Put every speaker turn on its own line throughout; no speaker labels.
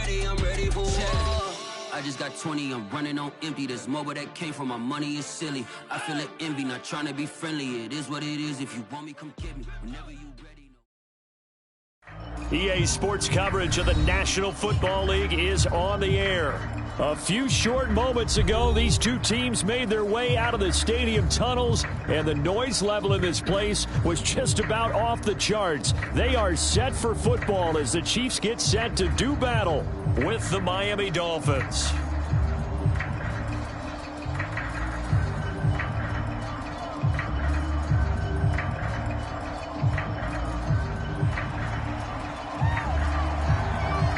I'm ready for war. I just got 20, I'm running on empty. This mobile that came from my money is silly. I feel it envy, not trying to be friendly. It is what it is. If you want me, come get me. Whenever you ready.
EA Sports coverage of the National Football League is on the air. A few short moments ago, these two teams made their way out of the stadium tunnels, and the noise level in this place was just about off the charts. They are set for football as the Chiefs get set to do battle with the Miami Dolphins.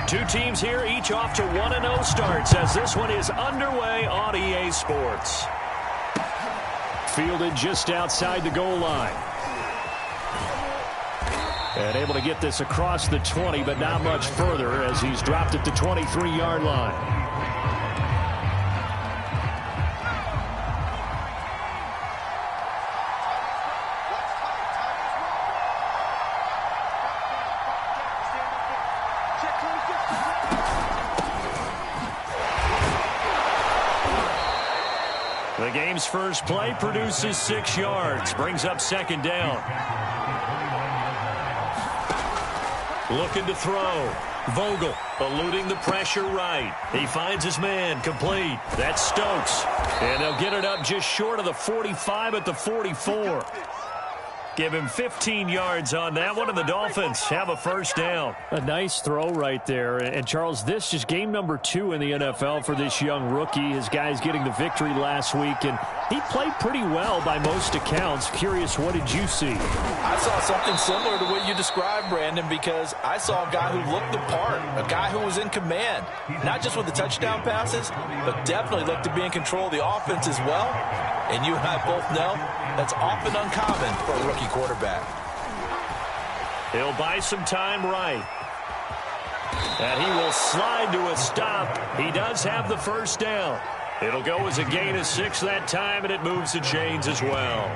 Two teams here, each off to 1-0 starts as this one is underway on EA Sports. Fielded just outside the goal line. And able to get this across the 20, but not much further as he's dropped at the 23-yard line. The game's first play produces 6 yards, brings up second down. Looking to throw. Vogel eluding the pressure right. He finds his man complete. That's Stokes. And they'll get it up just short of the 45 at the 44. Give him 15 yards on that one, and the Dolphins have a first down. A nice throw right there. And, Charles, this is game number 2 in the NFL for this young rookie. His guys getting the victory last week, and he played pretty well by most accounts. Curious, what did you see?
I saw something similar to what you described, Brandon, because I saw a guy who looked the part, a guy who was in command, not just with the touchdown passes, but definitely looked to be in control of the offense as well. And you and I both know that's often uncommon for a rookie quarterback.
He'll buy some time right. And he will slide to a stop. He does have the first down. It'll go as a gain of 6 that time, and it moves the chains as well.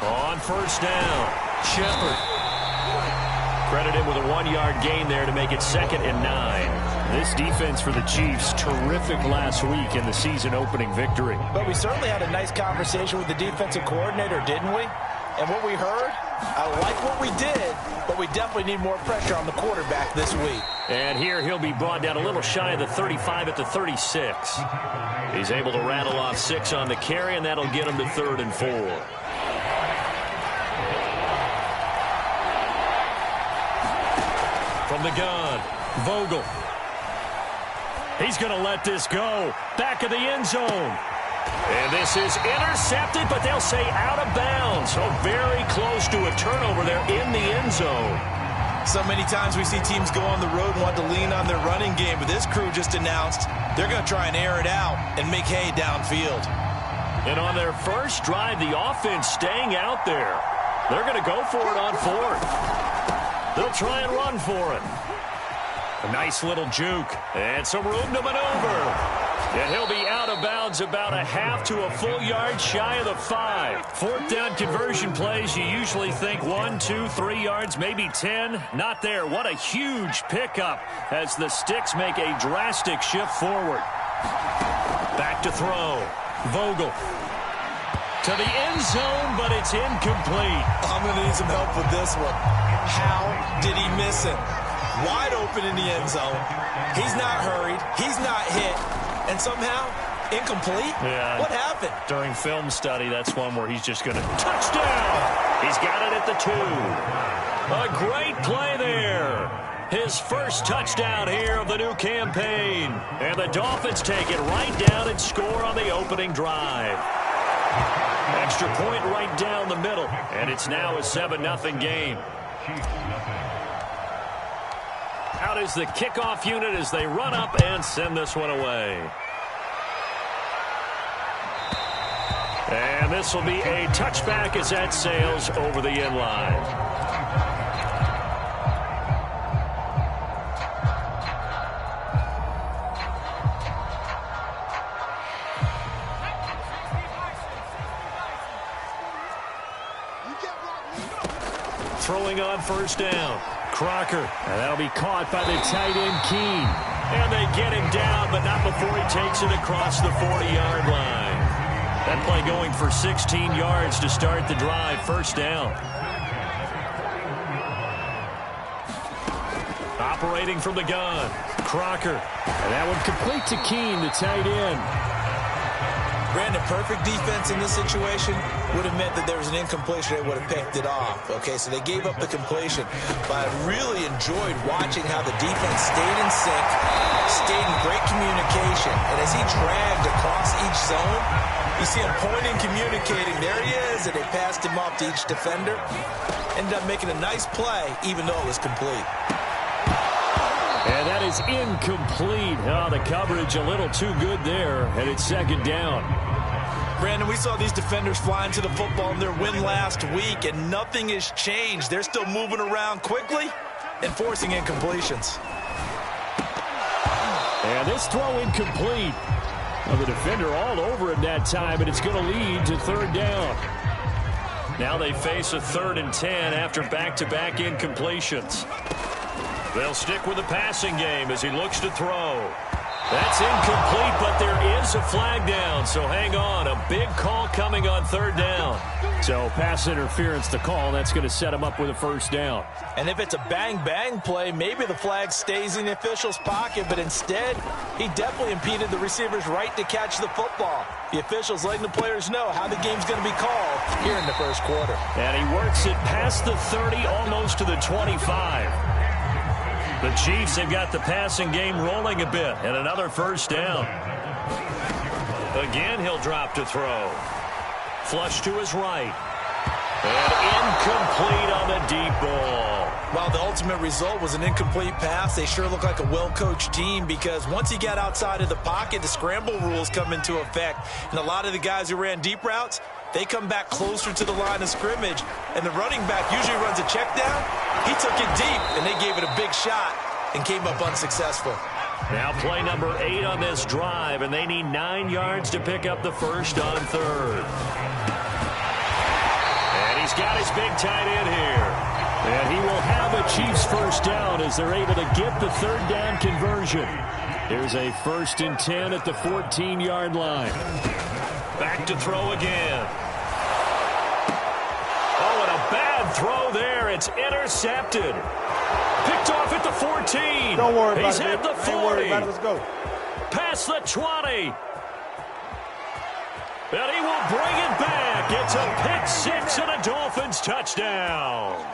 On first down, Shepard. Credited with a 1-yard gain there to make it 2nd and 9. This defense for the Chiefs, terrific last week in the season-opening victory.
But we certainly had a nice conversation with the defensive coordinator, didn't we? And what we heard, I like what we did, but we definitely need more pressure on the quarterback this week.
And here he'll be brought down a little shy of the 35 at the 36. He's able to rattle off 6 on the carry, and that'll get him to 3rd and 4. From the gun, Vogel. He's going to let this go. Back of the end zone. And this is intercepted, but they'll say out of bounds. So very close to a turnover there in the end zone.
So many times we see teams go on the road and want to lean on their running game, but this crew just announced they're going to try and air it out and make hay downfield.
And on their first drive, the offense staying out there. They're going to go for it on 4th. They'll try and run for it. A nice little juke. And some room to maneuver. And he'll be out of bounds about a half to a full yard shy of the 5. 4th down conversion plays, you usually think 1, 2, 3 yards, maybe 10. Not there. What a huge pickup as the Sticks make a drastic shift forward. Back to throw. Vogel. To the end zone, but it's incomplete.
I'm going to need some help with this one. How did he miss it? Wide open in the end zone. He's not hurried. He's not hit. And somehow, incomplete?
Yeah.
What happened?
During film study, that's one where he's just going to touchdown. He's got it at the 2. A great play there. His first touchdown here of the new campaign. And the Dolphins take it right down and score on the opening drive. Extra point right down the middle. And it's now a 7-0 game. Out is the kickoff unit as they run up and send this one away. And this will be a touchback as that sails over the end line. throwing on first down. Crocker, and that'll be caught by the tight end, Keene. And they get him down, but not before he takes it across the 40-yard line. That play going for 16 yards to start the drive, first down. Operating from the gun, Crocker. And that one complete to Keene, the tight end.
Brandon, perfect defense in this situation would have meant that there was an incompletion. They would have picked it off. Okay, so they gave up the completion. But I really enjoyed watching how the defense stayed in sync, stayed in great communication. And as he dragged across each zone, you see him pointing, communicating. There he is, and they passed him off to each defender. Ended up making a nice play, even though it was complete.
And that is incomplete. Oh, the coverage a little too good there, and it's second down.
Brandon, we saw these defenders flying to the football in their win last week, and nothing has changed. They're still moving around quickly and forcing incompletions.
And this throw incomplete. Well, the defender all over it that time, and it's going to lead to third down. Now they face a 3rd and 10 after back-to-back incompletions. They'll stick with the passing game as he looks to throw. That's incomplete, but there is a flag down, so hang on. A big call coming on third down. So pass interference to call. That's going to set him up with a first down.
And if it's a bang-bang play, maybe the flag stays in the official's pocket, but instead, he definitely impeded the receiver's right to catch the football. The officials letting the players know how the game's going to be called here in the first quarter.
And he works it past the 30, almost to the 25. The Chiefs have got the passing game rolling a bit, and another first down. Again, he'll drop to throw. Flush to his right. And incomplete on the deep ball.
While the ultimate result was an incomplete pass, they sure look like a well-coached team, because once he got outside of the pocket, the scramble rules come into effect. And a lot of the guys who ran deep routes, they come back closer to the line of scrimmage, and the running back usually runs a check down. He took it deep, and they gave it a big shot and came up unsuccessful.
Now play number 8 on this drive, and they need 9 yards to pick up the first on third. And he's got his big tight end here. And he will have a Chiefs first down as they're able to get the third down conversion. Here's a 1st and 10 at the 14-yard line. Back to throw again. Oh, and a bad throw there. It's intercepted. Picked off at the 14.
Don't worry about it.
He's at the 40.
Don't worry about it. Let's go.
Past the 20. And he will bring it back. It's a pick 6 and a Dolphins touchdown.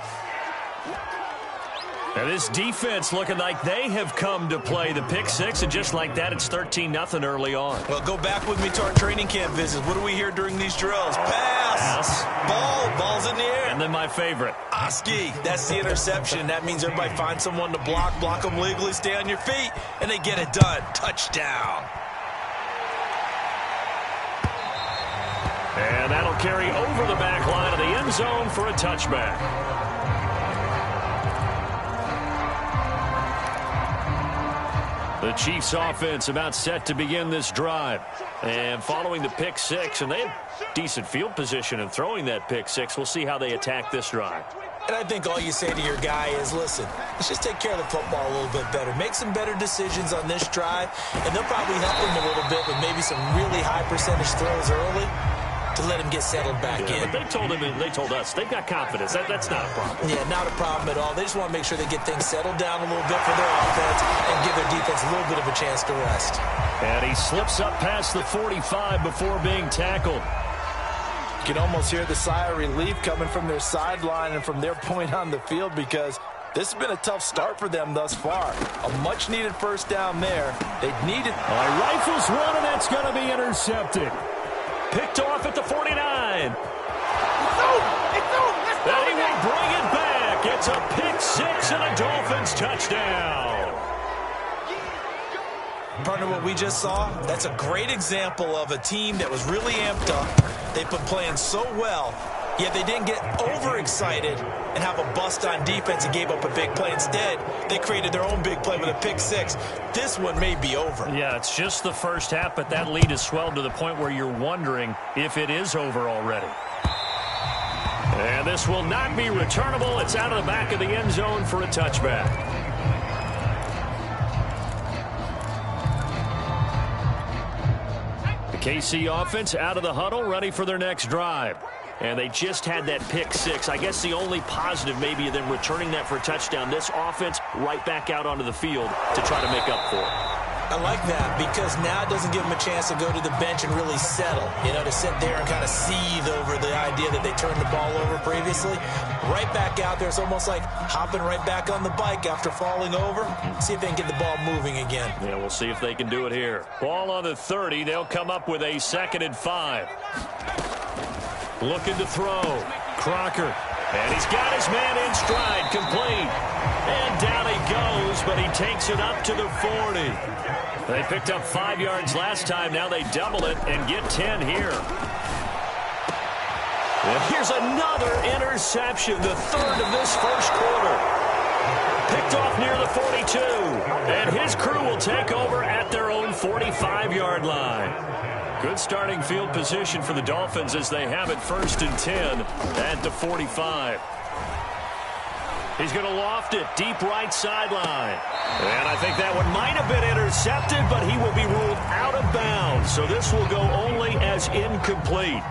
And this defense looking like they have come to play the pick 6, and just like that, it's 13-0 early on.
Well, go back with me to our training camp visits. What do we hear during these drills? Pass. Ball's in the air.
And then my favorite.
Oski, that's the interception. That means everybody finds someone to block them legally, stay on your feet, and they get it done. Touchdown.
And that'll carry over the back line of the end zone for a touchback. The Chiefs offense about set to begin this drive. And following the pick 6, and they have decent field position in throwing that pick 6. We'll see how they attack this drive.
And I think all you say to your guy is, listen, let's just take care of the football a little bit better. Make some better decisions on this drive, and they'll probably help him a little bit with maybe some really high percentage throws early to let him get settled back in.
But they told him, and they told us, they've got confidence. That's not a problem.
Yeah, not a problem at all. They just want to make sure they get things settled down a little bit for their offense and give their defense a little bit of a chance to rest.
And he slips up past the 45 before being tackled.
You can almost hear the sigh of relief coming from their sideline and from their point on the field, because this has been a tough start for them thus far. A much-needed first down there. They needed...
Rifles one, and that's going to be intercepted. Picked off at the 49.
It's over.
And he will bring it back. It's a pick 6 and a Dolphins touchdown.
Partner, what we just saw, that's a great example of a team that was really amped up. They've been playing so well, yet they didn't get overexcited and have a bust on defense and gave up a big play. Instead, they created their own big play with a pick 6. This one may be over.
Yeah, it's just the first half, but that lead has swelled to the point where you're wondering if it is over already. And this will not be returnable. It's out of the back of the end zone for a touchback. The KC offense out of the huddle, ready for their next drive. And they just had that pick six. I guess the only positive maybe of them returning that for a touchdown. This offense right back out onto the field to try to make up for it.
I like that because now it doesn't give them a chance to go to the bench and really settle, to sit there and kind of seethe over the idea that they turned the ball over previously. Right back out there, it's almost like hopping right back on the bike after falling over. See if they can get the ball moving again.
Yeah, we'll see if they can do it here. Ball on the 30. They'll come up with a 2nd and 5. Looking to throw. Crocker. And he's got his man in stride. Complete. And down he goes, but he takes it up to the 40. They picked up 5 yards last time. Now they double it and get 10 here. And here's another interception, the 3rd of this first quarter. Picked off near the 42. And his crew will take over at their own 45-yard line. Good starting field position for the Dolphins as they have it 1st and 10 at the 45. He's going to loft it deep right sideline. And I think that one might have been intercepted, but he will be ruled out of bounds. So this will go only as incomplete.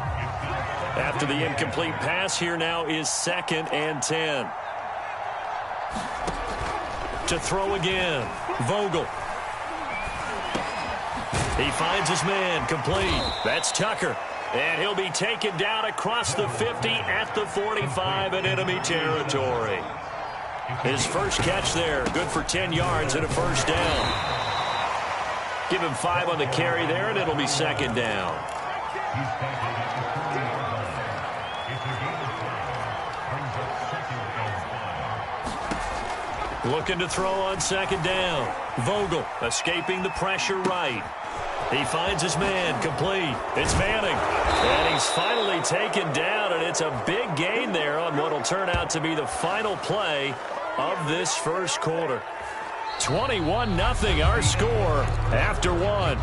After the incomplete pass, here now is 2nd and 10. To throw again, Vogel. He finds his man, complete. That's Tucker. And he'll be taken down across the 50 at the 45 in enemy territory. His first catch there, good for 10 yards and a first down. Give him 5 on the carry there, and it'll be 2nd down. Looking to throw on 2nd down. Vogel escaping the pressure right. He finds his man, complete. It's Manning. And he's finally taken down, and it's a big gain there on what will turn out to be the final play of this first quarter. 21-0 our score after 1.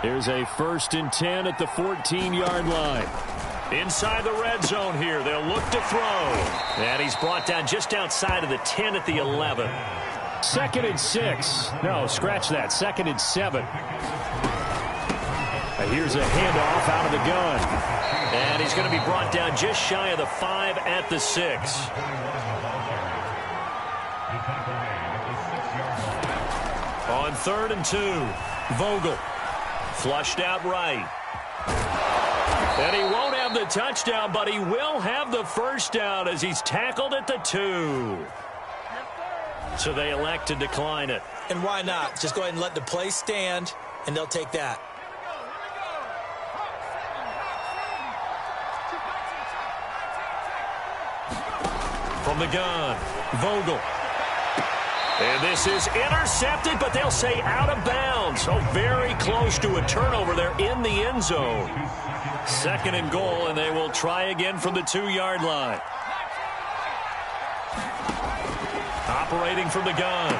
Here's a 1st and 10 at the 14-yard line. Inside the red zone here, they'll look to throw. And he's brought down just outside of the 10 at the 11. 2nd and 6. No, scratch that. 2nd and 7. Here's a handoff out of the gun. And he's going to be brought down just shy of the 5 at the 6. On 3rd and 2, Vogel. Flushed out right. And he won't have the touchdown, but he will have the first down as he's tackled at the 2. So they elect to decline it.
And why not? Just go ahead and let the play stand, and they'll take that.
From the gun, Vogel. And this is intercepted, but they'll say out of bounds. So very close to a turnover there in the end zone. 2nd and goal, and they will try again from the 2-yard line. Operating from the gun,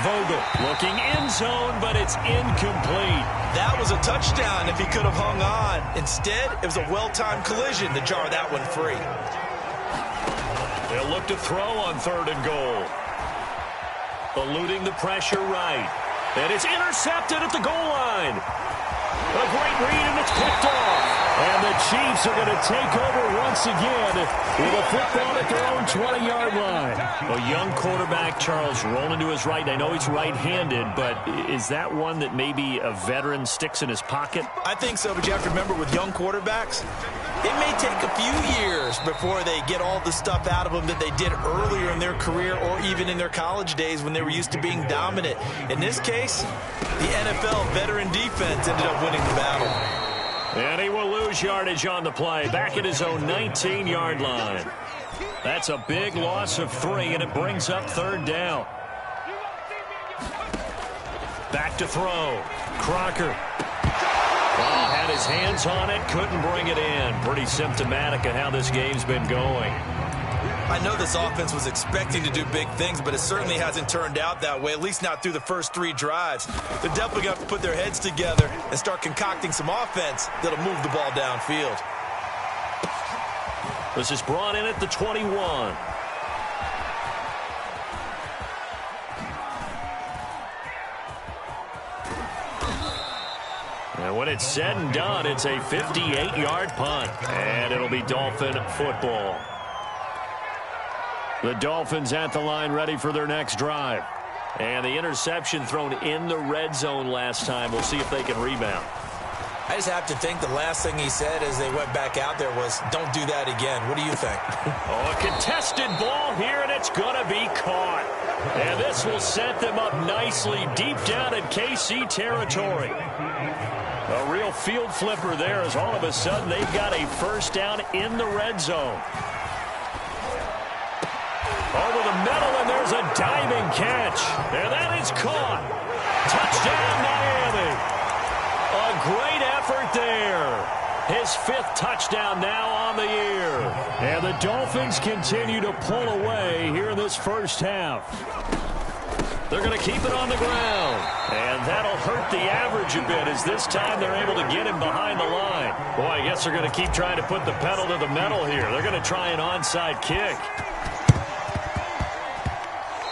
Vogel looking end zone, but it's incomplete.
That was a touchdown if he could have hung on. Instead, it was a well-timed collision to jar that one free.
They'll look to throw on 3rd and goal. Eluding the pressure right. And it's intercepted at the goal line. A great read, and it's picked off. And the Chiefs are going to take over once again with a football at their own 20-yard line. A young quarterback, Charles, rolling to his right. I know he's right-handed, but is that one that maybe a veteran sticks in his pocket?
I think so, but you have to remember with young quarterbacks, it may take a few years before they get all the stuff out of them that they did earlier in their career or even in their college days when they were used to being dominant. In this case, the NFL veteran defense ended up winning the battle.
And he will lose yardage on the play, back at his own 19-yard line. That's a big loss of 3, and it brings up 3rd down. Back to throw. Crocker. Well, had his hands on it, couldn't bring it in. Pretty symptomatic of how this game's been going.
I know this offense was expecting to do big things, but it certainly hasn't turned out that way, at least not through the first 3 drives. They're definitely going to have to put their heads together and start concocting some offense that'll move the ball downfield.
This is brought in at the 21. And when it's said and done, it's a 58-yard punt. And it'll be Dolphin football. The Dolphins at the line ready for their next drive. And the interception thrown in the red zone last time. We'll see if they can rebound.
I just have to think the last thing he said as they went back out there was, don't do that again. What do you think?
Oh, a contested ball here, and it's going to be caught. And this will set them up nicely deep down in KC territory. A real field flipper there as all of a sudden they've got a first down in the red zone. Over the middle, and there's a diving catch. And that is caught. Touchdown, Miami. A great effort there. His 5th touchdown now on the year. And the Dolphins continue to pull away here in this first half. They're going to keep it on the ground. And that'll hurt the average a bit as this time they're able to get him behind the line. Boy, I guess they're going to keep trying to put the pedal to the metal here. They're going to try an onside kick.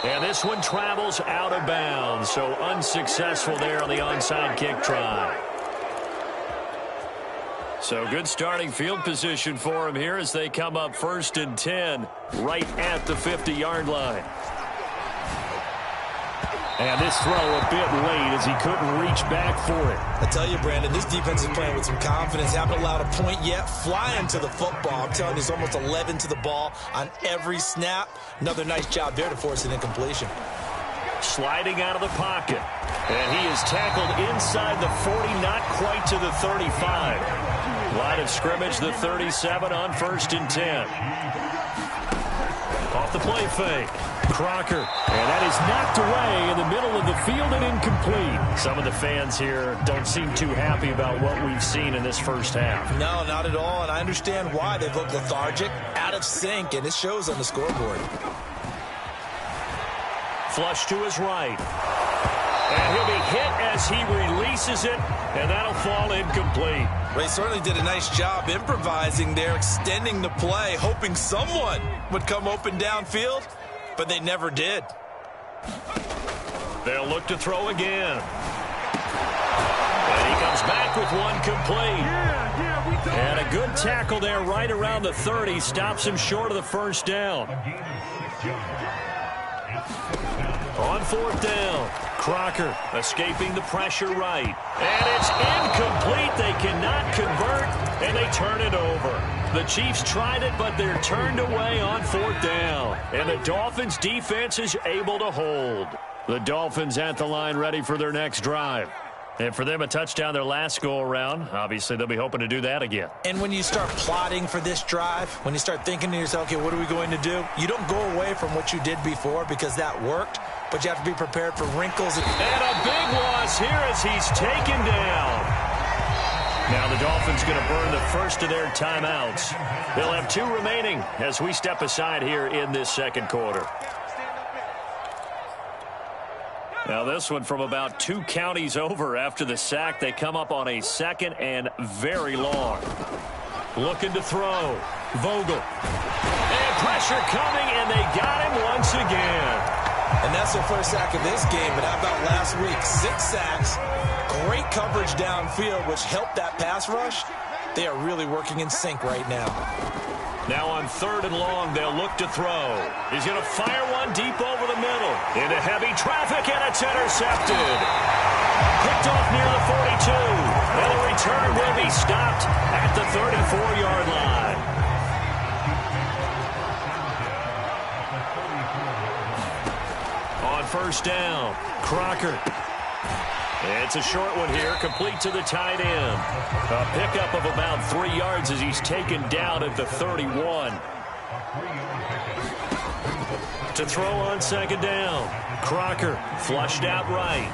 And this one travels out of bounds, so unsuccessful there on the onside kick try. So good starting field position for him here as they come up 1st and 10 right at the 50-yard line. And this throw a bit late as he couldn't reach back for it.
I tell you, Brandon, this defense is playing with some confidence. Haven't allowed a point yet. Flying to the football. I'm telling you, he's almost 11 to the ball on every snap. Another nice job there to force an incompletion.
Sliding out of the pocket. And he is tackled inside the 40, not quite to the 35. Line of scrimmage, the 37 on 1st and 10. Off the play fake. Crocker, and that is knocked away in the middle of the field and incomplete. Some of the fans here don't seem too happy about what we've seen in this first half.
No, not at all, and I understand why. They've looked lethargic, out of sync, and it shows on the scoreboard.
Flush to his right. And he'll be hit as he releases it, and that'll fall incomplete.
They certainly did a nice job improvising there, extending the play, hoping someone would come open downfield. But they never did.
They'll look to throw again. And he comes back with one complete. And a good tackle there right around the 30. Stops him short of the first down. On 4th down, Crocker escaping the pressure right. And it's incomplete. They cannot convert, and they turn it over. The Chiefs tried it, but they're turned away on 4th down. And the Dolphins' defense is able to hold. The Dolphins at the line ready for their next drive. And for them, a touchdown their last go-around. Obviously, they'll be hoping to do that again.
And when you start plotting for this drive, when you start thinking to yourself, okay, what are we going to do? You don't go away from what you did before because that worked, but you have to be prepared for wrinkles.
And a big loss here as he's taken down. Now the Dolphins going to burn the first of their timeouts. They'll have 2 remaining as we step aside here in this second quarter. Now this one from about 2 counties over after the sack. They come up on a 2nd and very long. Looking to throw. Vogel. And pressure coming, and they got him once again.
And that's their first sack of this game, but how about last week? 6 sacks, great coverage downfield, which helped that pass rush. They are really working in sync right now.
Now on 3rd and long, they'll look to throw. He's going to fire one deep over the middle. Into heavy traffic, and it's intercepted. Picked off near the 42. And the return will be stopped at the 34-yard line. On 1st down, Crocker. It's a short one here, complete to the tight end. A pickup of about 3 yards as he's taken down at the 31. To throw on 2nd down, Crocker flushed out right.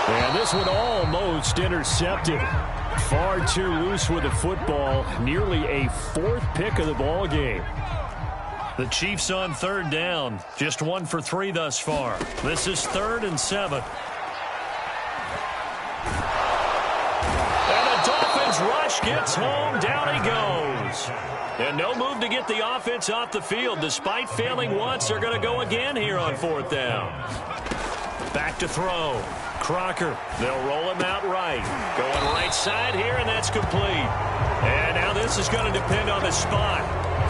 And this one almost intercepted. Far too loose with the football. Nearly a 4th pick of the ball game. The Chiefs on third down. Just 1 for 3 thus far. This is 3rd and 7. And the Dolphins rush gets home. Down he goes. And no move to get the offense off the field. Despite failing once, they're going to go again here on 4th down. Back to throw. Crocker. They'll roll him out right. Going right side here, and that's complete. And now this is going to depend on the spot.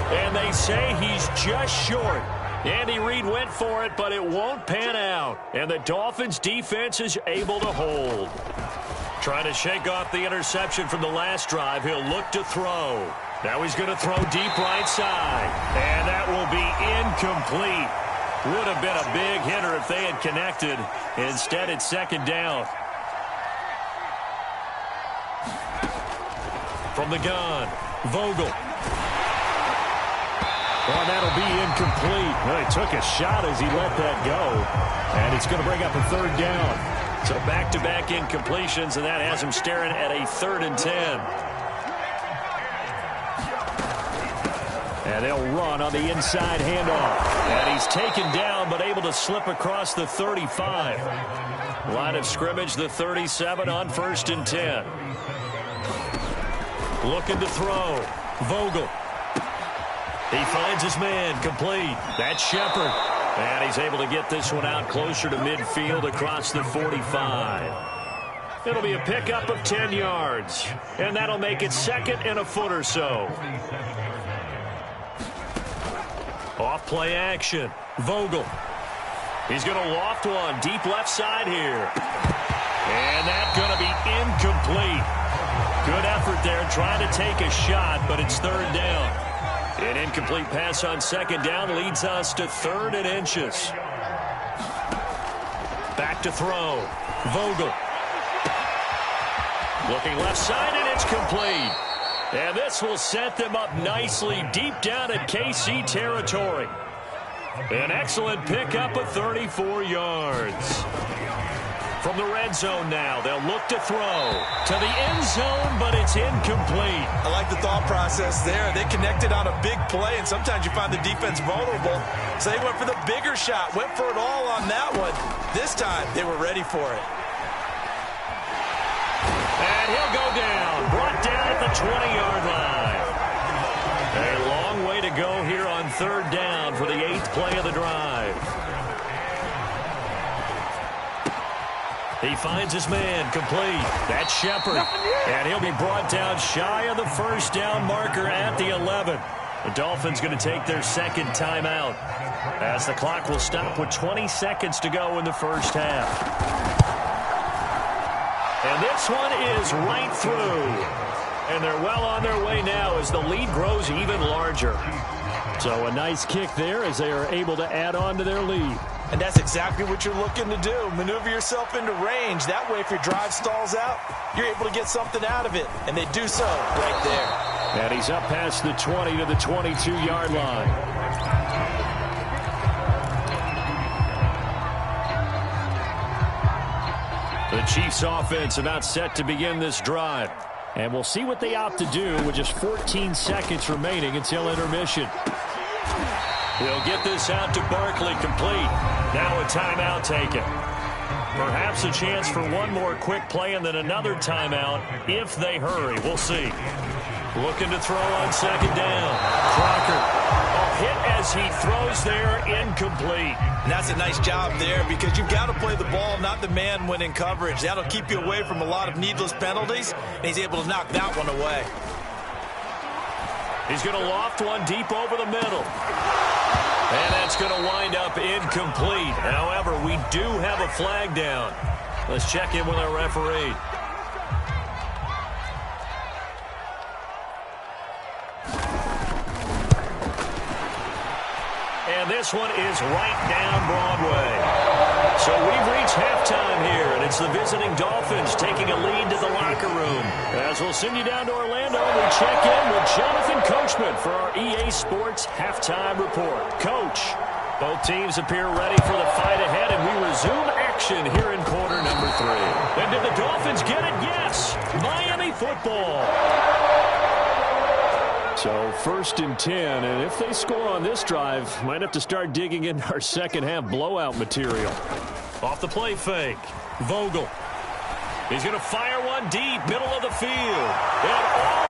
And they say he's just short. Andy Reid went for it, but it won't pan out. And the Dolphins' defense is able to hold. Trying to shake off the interception from the last drive. He'll look to throw. Now he's going to throw deep right side. And that will be incomplete. Would have been a big hitter if they had connected. Instead, it's 2nd down. From the gun, Vogel. Well, that'll be incomplete. Well, he took a shot as he let that go. And it's going to bring up a 3rd down. So back-to-back incompletions, and that has him staring at a 3rd and 10. And they'll run on the inside handoff. And he's taken down, but able to slip across the 35. Line of scrimmage, the 37 on 1st and 10. Looking to throw. Vogel. He finds his man, complete. That's Shepard. And he's able to get this one out closer to midfield across the 45. It'll be a pickup of 10 yards. And that'll make it 2nd and a foot or so. Off play action. Vogel. He's going to loft one deep left side here. And that's going to be incomplete. Good effort there trying to take a shot, but it's 3rd down. An incomplete pass on 2nd down leads us to 3rd and inches. Back to throw. Vogel. Looking left side, and it's complete. And this will set them up nicely deep down at KC territory. An excellent pickup of 34 yards. From the red zone now, they'll look to throw to the end zone, but it's incomplete.
I like the thought process there. They connected on a big play, and sometimes you find the defense vulnerable. So they went for the bigger shot, went for it all on that one. This time, they were ready for it.
And he'll go down, brought down at the 20-yard line. A long way to go here on 3rd down for the 8th play of the drive. He finds his man, complete. That's Shepard. And he'll be brought down shy of the 1st down marker at the 11. The Dolphins going to take their 2nd timeout as the clock will stop with 20 seconds to go in the 1st half. And this one is right through. And they're well on their way now as the lead grows even larger. So a nice kick there as they are able to add on to their lead.
And that's exactly what you're looking to do. Maneuver yourself into range. That way, if your drive stalls out, you're able to get something out of it. And they do so right there.
And he's up past the 20 to the 22-yard line. The Chiefs offense about set to begin this drive. And we'll see what they opt to do with just 14 seconds remaining until intermission. He'll get this out to Barkley, complete. Now a timeout taken. Perhaps a chance for one more quick play and then another timeout if they hurry. We'll see. Looking to throw on 2nd down. Crocker. A hit as he throws there, incomplete.
And that's a nice job there because you've got to play the ball, not the man when in coverage. That'll keep you away from a lot of needless penalties, and he's able to knock that one away.
He's going to loft one deep over the middle. And that's going to wind up incomplete. However, we do have a flag down. Let's check in with our referee. And this one is right down Broadway. So we've reached halftime here, and it's the visiting Dolphins taking a lead to the locker room. As we'll send you down to Orlando, we check in with Jonathan Coachman for our EA Sports Halftime Report. Coach, both teams appear ready for the fight ahead, and we resume action here in quarter number 3. And did the Dolphins get it? Yes. Miami football. So 1st and 10, and if they score on this drive, might have to start digging into our second half blowout material. Off the play fake, Vogel. He's going to fire one deep, middle of the field. And